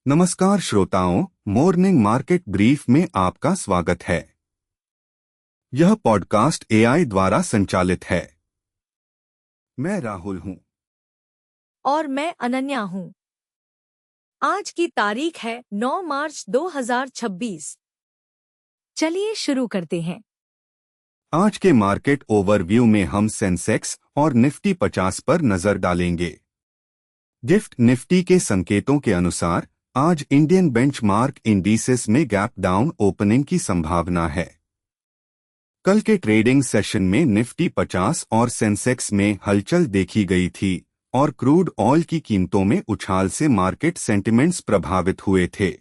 नमस्कार श्रोताओं, morning market brief में आपका स्वागत है। यह पॉडकास्ट एआई द्वारा संचालित है। मैं राहुल हूं। और मैं अनन्या हूं। आज की तारीख है 9 मार्च 2026। चलिए शुरू करते हैं। आज के मार्केट ओवरव्यू में हम सेंसेक्स और निफ्टी 50 पर नजर डालेंगे। गिफ्ट निफ्टी के संकेतों के अनुसार आज इंडियन बेंचमार्क इंडिसेस में गैप डाउन ओपनिंग की संभावना है। कल के ट्रेडिंग सेशन में निफ्टी 50 और सेंसेक्स में हलचल देखी गई थी और क्रूड ऑयल की कीमतों में उछाल से मार्केट सेंटिमेंट्स प्रभावित हुए थे।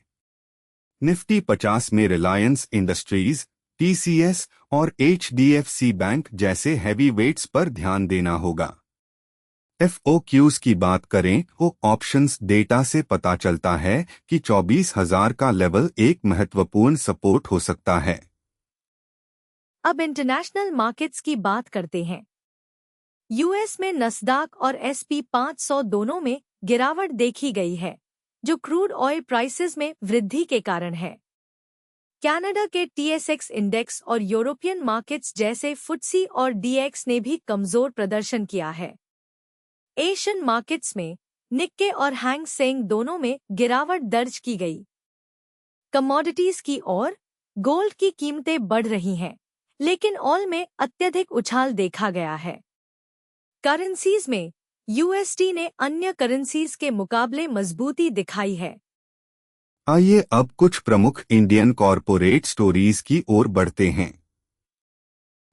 निफ्टी 50 में रिलायंस इंडस्ट्रीज, टीसीएस और एचडीएफसी बैंक जैसे हैवी वेट्स पर ध्यान देना होगा। एफओक्यूज की बात करें तो ऑप्शंस डेटा से पता चलता है कि 24,000 का लेवल एक महत्वपूर्ण सपोर्ट हो सकता है। अब इंटरनेशनल मार्केट्स की बात करते हैं। यूएस में नस्दाक और एसपी 500 दोनों में गिरावट देखी गई है, जो क्रूड ऑयल प्राइसेस में वृद्धि के कारण है। कनाडा के टीएसएक्स इंडेक्स और यूरोपियन मार्केट्स जैसे फुट्सी और डीएक्स ने भी कमजोर प्रदर्शन किया है। एशियन मार्केट्स में निक्के और हैंग सेंग दोनों में गिरावट दर्ज की गई। कमोडिटीज की ओर गोल्ड की कीमतें बढ़ रही हैं, लेकिन ऑयल में अत्यधिक उछाल देखा गया है। करेंसीज में यूएसडी ने अन्य करेंसीज के मुकाबले मजबूती दिखाई है। आइए अब कुछ प्रमुख इंडियन कॉरपोरेट स्टोरीज की ओर बढ़ते हैं।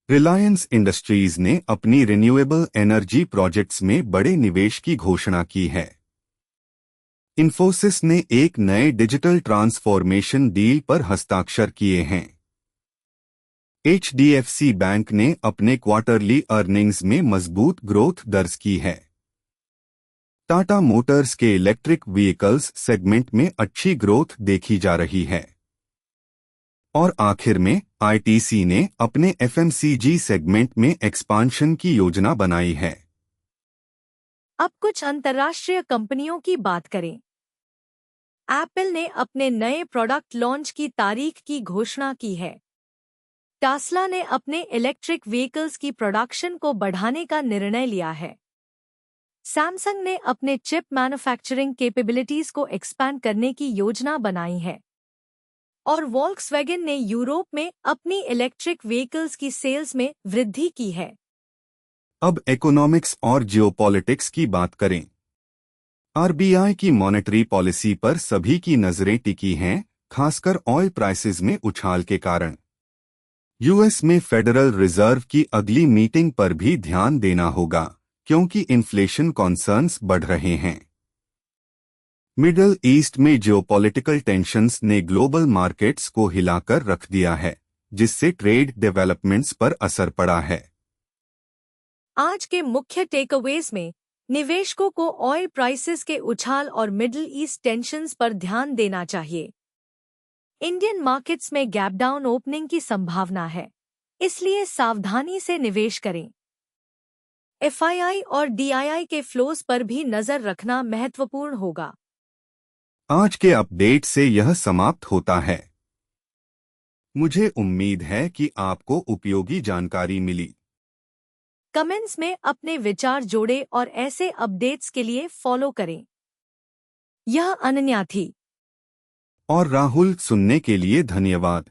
रिलायंस इंडस्ट्रीज ने अपनी रिन्यूएबल एनर्जी प्रोजेक्ट्स में बड़े निवेश की घोषणा की है। इन्फोसिस ने एक नए डिजिटल ट्रांसफॉर्मेशन डील पर हस्ताक्षर किए हैं। एचडीएफसी बैंक ने अपने क्वार्टरली अर्निंग्स में मजबूत ग्रोथ दर्ज की है। टाटा मोटर्स के इलेक्ट्रिक व्हीकल्स सेगमेंट में अच्छी ग्रोथ देखी जा रही है। और आखिर में आईटीसी ने अपने एफएमसीजी सेगमेंट में एक्सपांशन की योजना बनाई है। अब कुछ अंतर्राष्ट्रीय कंपनियों की बात करें। एप्पल ने अपने नए प्रोडक्ट लॉन्च की तारीख की घोषणा की है। टेस्ला ने अपने इलेक्ट्रिक व्हीकल्स की प्रोडक्शन को बढ़ाने का निर्णय लिया है। सैमसंग ने अपने चिप मैन्युफैक्चरिंग कैपेबिलिटीज को एक्सपैंड करने की योजना बनाई है। और वॉल्क्सवैगन ने यूरोप में अपनी इलेक्ट्रिक व्हीकल्स की सेल्स में वृद्धि की है। अब इकोनॉमिक्स और जियोपॉलिटिक्स की बात करें। आरबीआई की मॉनेटरी पॉलिसी पर सभी की नजरें टिकी हैं, खासकर ऑयल प्राइसेस में उछाल के कारण। यूएस में फेडरल रिजर्व की अगली मीटिंग पर भी ध्यान देना होगा, क्योंकि इन्फ्लेशन कॉन्सर्न्स बढ़ रहे हैं। मिडल ईस्ट में जियोपॉलिटिकल टेंशन्स ने ग्लोबल मार्केट्स को हिलाकर रख दिया है, जिससे ट्रेड डेवलपमेंट्स पर असर पड़ा है। आज के मुख्य टेकअवेज में निवेशकों को ऑयल प्राइसेस के उछाल और मिडिल ईस्ट टेंशन्स पर ध्यान देना चाहिए। इंडियन मार्केट्स में गैप डाउन ओपनिंग की संभावना है, इसलिए सावधानी से निवेश करें। एफआईआई और डीआईआई के फ्लोज पर भी नजर रखना महत्वपूर्ण होगा। आज के अपडेट से यह समाप्त होता है। मुझे उम्मीद है कि आपको उपयोगी जानकारी मिली। कमेंट्स में अपने विचार जोड़ें और ऐसे अपडेट्स के लिए फॉलो करें। यह अनन्या थी। और राहुल, सुनने के लिए धन्यवाद।